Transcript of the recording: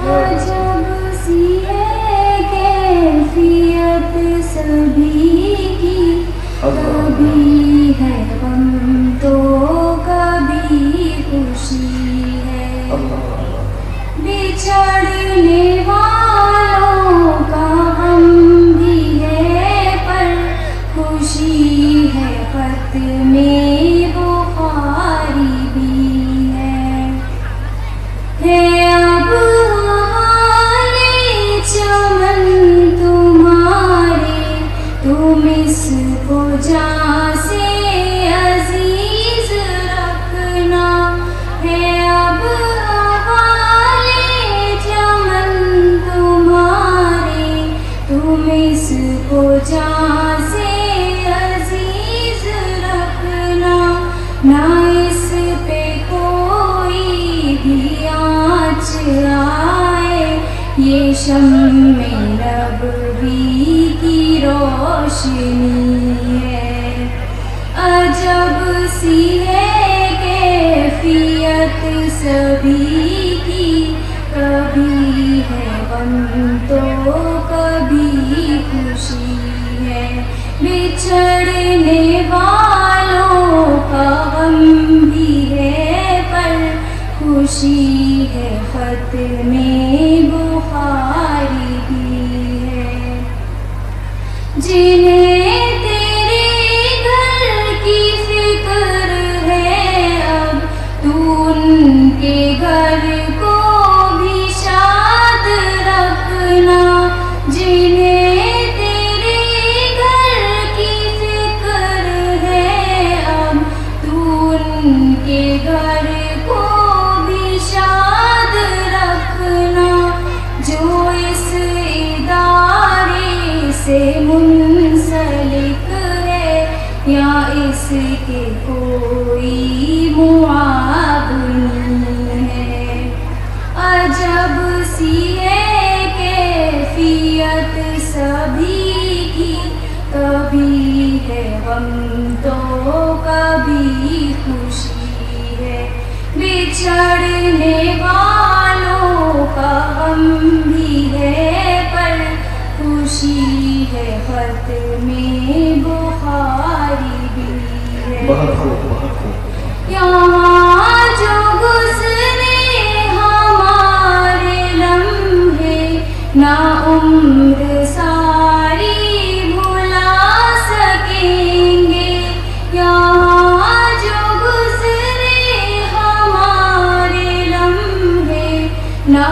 अजब सी है कैफियत सभी की, कभी है गम तो कभी खुशी है। बिछड़ने वालों का गम भी है पर खुशी है, खत में बुखारी भी है अब हाले चमन तुम्हारे, तुम इसको जान से अजीज रखना। है अब हाले चमन तुम्हारे, तुम इसको जान से अजीज रखना। ना इस पे कोई भी आँच आए, ये शम्मे नबवी की रोशनी है। अजब सी है कैफियत सभी की, कभी है गम तो कभी खुशी है। बिछड़ने वालों का गम भी है पर खुशी है, खत में बुखारी भी है। जिन्हें तेरे घर की फिक्र है, अब तू उनके घर को भी शाद रखना। जिन्हें तेरे घर की फिक्र है, अब तू उनके घर को भी शाद रखना। जो इस इदारे से मुंसलिक है, या इसके कोई मुआवनी है। अजब सी है कैफियत सभी की, कभी है गम तो कभी खुशी है। बिछड़ने वालों का गम भी है पर खुशी है, खत में बुखारी भी है। यहाँ जो गुज़रे हमारे लम्हे, ना उम्र सारी भुला सकेंगे। यहाँ जो गुज़रे हमारे लम्हे, ना